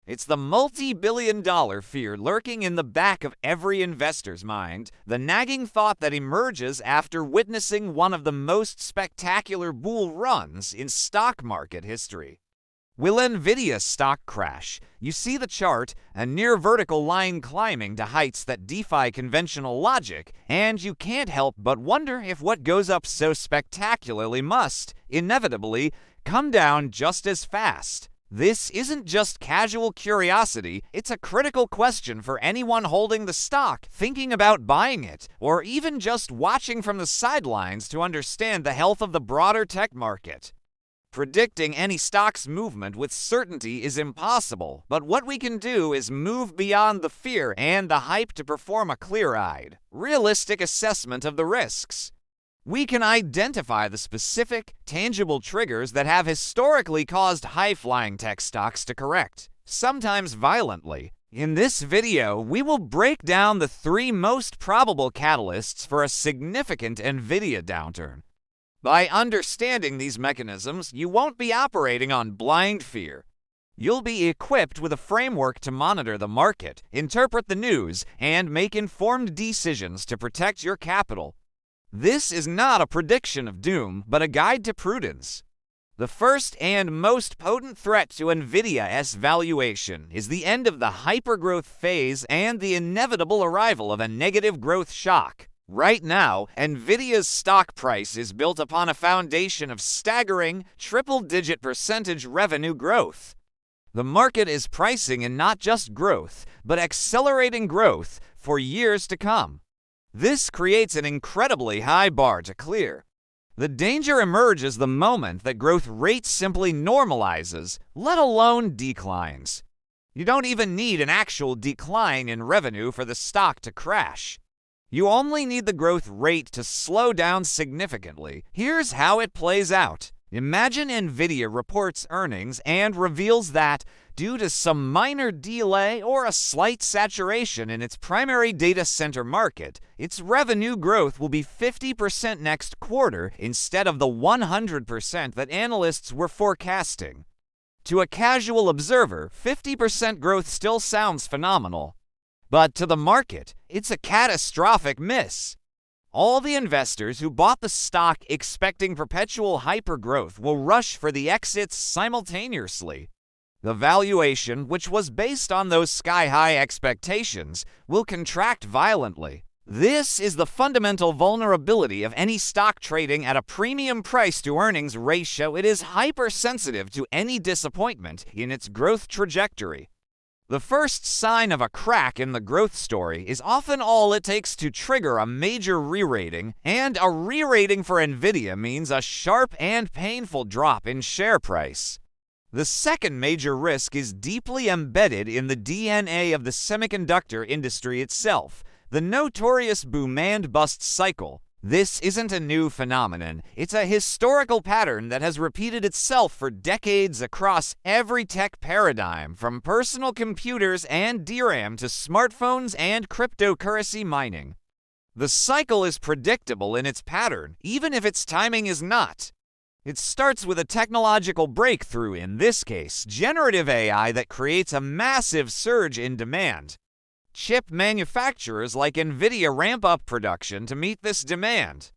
It's the multi-billion-dollar fear lurking in the back of every investor's mind, the nagging thought that emerges after witnessing one of the most spectacular bull runs in stock market history. Will Nvidia stock crash? You see the chart, a near vertical line climbing to heights that defy conventional logic, and you can't help but wonder if what goes up so spectacularly must, inevitably, come down just as fast. This isn't just casual curiosity, it's a critical question for anyone holding the stock, thinking about buying it, or even just watching from the sidelines to understand the health of the broader tech market. Predicting any stock's movement with certainty is impossible, but what we can do is move beyond the fear and the hype to perform a clear-eyed, realistic assessment of the risks. We can identify the specific, tangible triggers that have historically caused high-flying tech stocks to correct, sometimes violently. In this video, we will break down the 3 most probable catalysts for a significant Nvidia downturn. By understanding these mechanisms, you won't be operating on blind fear. You'll be equipped with a framework to monitor the market, interpret the news, and make informed decisions to protect your capital. This is not a prediction of doom, but a guide to prudence. The first and most potent threat to Nvidia's valuation is the end of the hypergrowth phase and the inevitable arrival of a negative growth shock. Right now, Nvidia's stock price is built upon a foundation of staggering, triple-digit percentage revenue growth. The market is pricing in not just growth, but accelerating growth for years to come. This creates an incredibly high bar to clear. The danger emerges the moment that growth rate simply normalizes, let alone declines. You don't even need an actual decline in revenue for the stock to crash. You only need the growth rate to slow down significantly. Here's how it plays out. Imagine Nvidia reports earnings and reveals that, due to some minor delay or a slight saturation in its primary data center market, its revenue growth will be 50% next quarter instead of the 100% that analysts were forecasting. To a casual observer, 50% growth still sounds phenomenal. But to the market, it's a catastrophic miss. All the investors who bought the stock expecting perpetual hypergrowth will rush for the exits simultaneously. The valuation, which was based on those sky-high expectations, will contract violently. This is the fundamental vulnerability of any stock trading at a premium price-to-earnings ratio. It is hypersensitive to any disappointment in its growth trajectory. The first sign of a crack in the growth story is often all it takes to trigger a major re-rating, and a re-rating for Nvidia means a sharp and painful drop in share price. The second major risk is deeply embedded in the DNA of the semiconductor industry itself, the notorious boom and bust cycle. This isn't a new phenomenon. It's a historical pattern that has repeated itself for decades across every tech paradigm, from personal computers and DRAM to smartphones and cryptocurrency mining. The cycle is predictable in its pattern, even if its timing is not. It starts with a technological breakthrough, in this case, generative AI, that creates a massive surge in demand. Chip manufacturers like Nvidia ramp up production to meet this demand.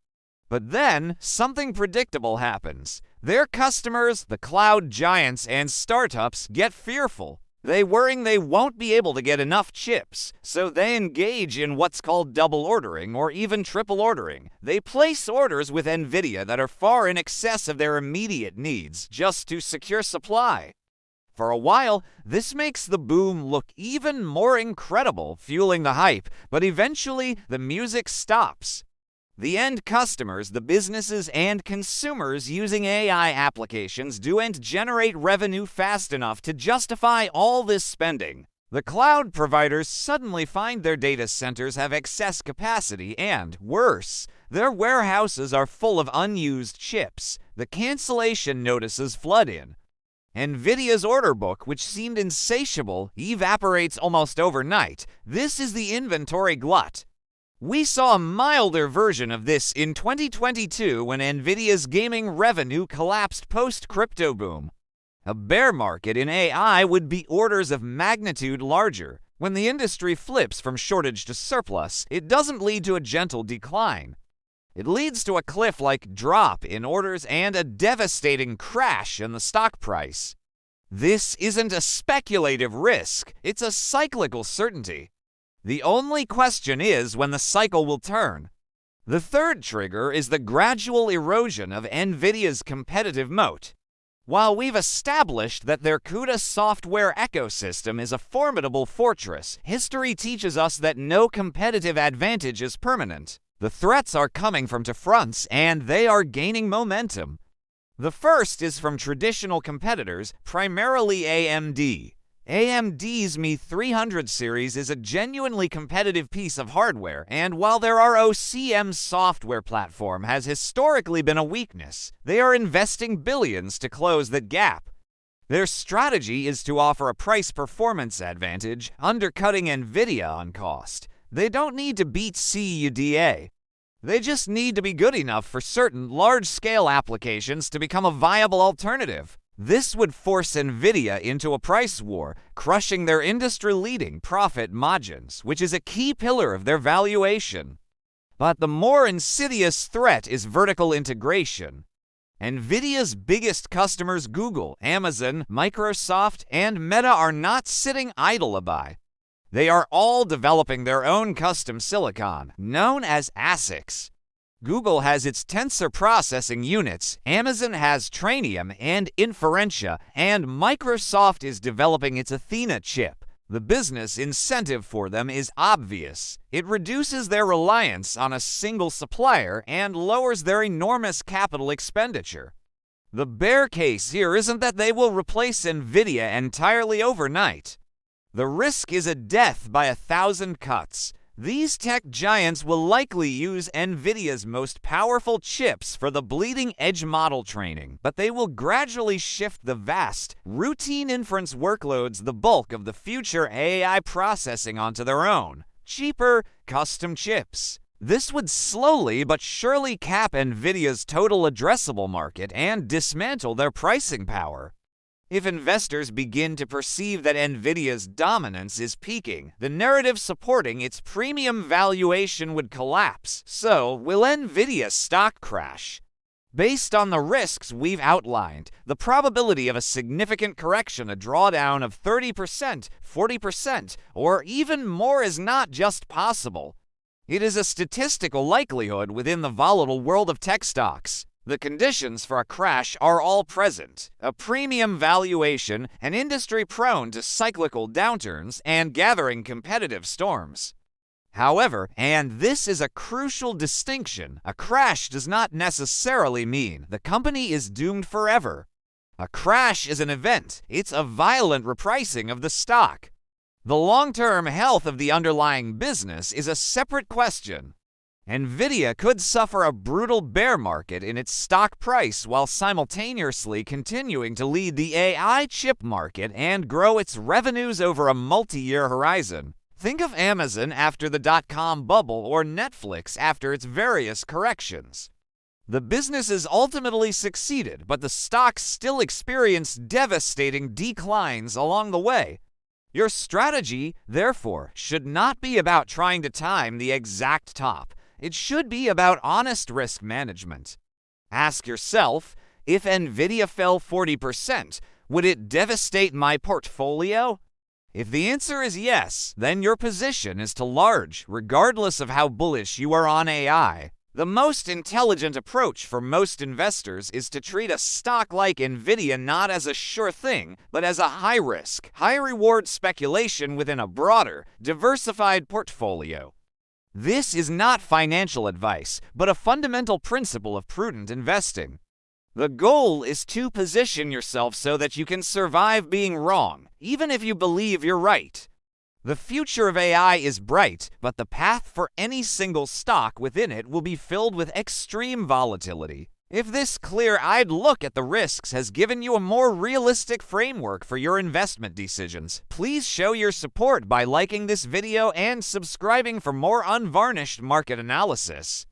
But then, something predictable happens. Their customers, the cloud giants and startups, get fearful. They worry they won't be able to get enough chips, so they engage in what's called double ordering or even triple ordering. They place orders with Nvidia that are far in excess of their immediate needs just to secure supply. For a while, this makes the boom look even more incredible, fueling the hype, but eventually the music stops. The end customers, the businesses and consumers using AI applications, don't generate revenue fast enough to justify all this spending. The cloud providers suddenly find their data centers have excess capacity and, worse, their warehouses are full of unused chips. The cancellation notices flood in. Nvidia's order book, which seemed insatiable, evaporates almost overnight. This is the inventory glut. We saw a milder version of this in 2022 when Nvidia's gaming revenue collapsed post-crypto boom. A bear market in AI would be orders of magnitude larger. When the industry flips from shortage to surplus, it doesn't lead to a gentle decline. It leads to a cliff-like drop in orders and a devastating crash in the stock price. This isn't a speculative risk, it's a cyclical certainty. The only question is when the cycle will turn. The third trigger is the gradual erosion of Nvidia's competitive moat. While we've established that their CUDA software ecosystem is a formidable fortress, history teaches us that no competitive advantage is permanent. The threats are coming from two fronts, and they are gaining momentum. The first is from traditional competitors, primarily AMD. AMD's MI300 series is a genuinely competitive piece of hardware, and while their ROCm software platform has historically been a weakness, they are investing billions to close that gap. Their strategy is to offer a price-performance advantage, undercutting Nvidia on cost. They don't need to beat CUDA. They just need to be good enough for certain large-scale applications to become a viable alternative. This would force Nvidia into a price war, crushing their industry-leading profit margins, which is a key pillar of their valuation. But the more insidious threat is vertical integration. Nvidia's biggest customers, Google, Amazon, Microsoft, and Meta, are not sitting idle by. They are all developing their own custom silicon, known as ASICs. Google has its tensor processing units, Amazon has Trainium and Inferentia, and Microsoft is developing its Athena chip. The business incentive for them is obvious. It reduces their reliance on a single supplier and lowers their enormous capital expenditure. The bear case here isn't that they will replace Nvidia entirely overnight. The risk is a death by 1,000 cuts. These tech giants will likely use Nvidia's most powerful chips for the bleeding-edge model training, but they will gradually shift the vast, routine inference workloads, the bulk of the future AI processing, onto their own, cheaper, custom chips. This would slowly but surely cap Nvidia's total addressable market and dismantle their pricing power. If investors begin to perceive that Nvidia's dominance is peaking, the narrative supporting its premium valuation would collapse. So, will Nvidia's stock crash? Based on the risks we've outlined, the probability of a significant correction, a drawdown of 30%, 40%, or even more is not just possible. It is a statistical likelihood within the volatile world of tech stocks. The conditions for a crash are all present: a premium valuation, an industry prone to cyclical downturns, and gathering competitive storms. However, and this is a crucial distinction, a crash does not necessarily mean the company is doomed forever. A crash is an event. It's a violent repricing of the stock. The long-term health of the underlying business is a separate question. Nvidia could suffer a brutal bear market in its stock price while simultaneously continuing to lead the AI chip market and grow its revenues over a multi-year horizon. Think of Amazon after the dot-com bubble or Netflix after its various corrections. The businesses ultimately succeeded, but the stocks still experienced devastating declines along the way. Your strategy, therefore, should not be about trying to time the exact top. It should be about honest risk management. Ask yourself, if Nvidia fell 40%, would it devastate my portfolio? If the answer is yes, then your position is too large, regardless of how bullish you are on AI. The most intelligent approach for most investors is to treat a stock like Nvidia not as a sure thing, but as a high-risk, high-reward speculation within a broader, diversified portfolio. This is not financial advice, but a fundamental principle of prudent investing. The goal is to position yourself so that you can survive being wrong, even if you believe you're right. The future of AI is bright, but the path for any single stock within it will be filled with extreme volatility. If this clear-eyed look at the risks has given you a more realistic framework for your investment decisions, please show your support by liking this video and subscribing for more unvarnished market analysis.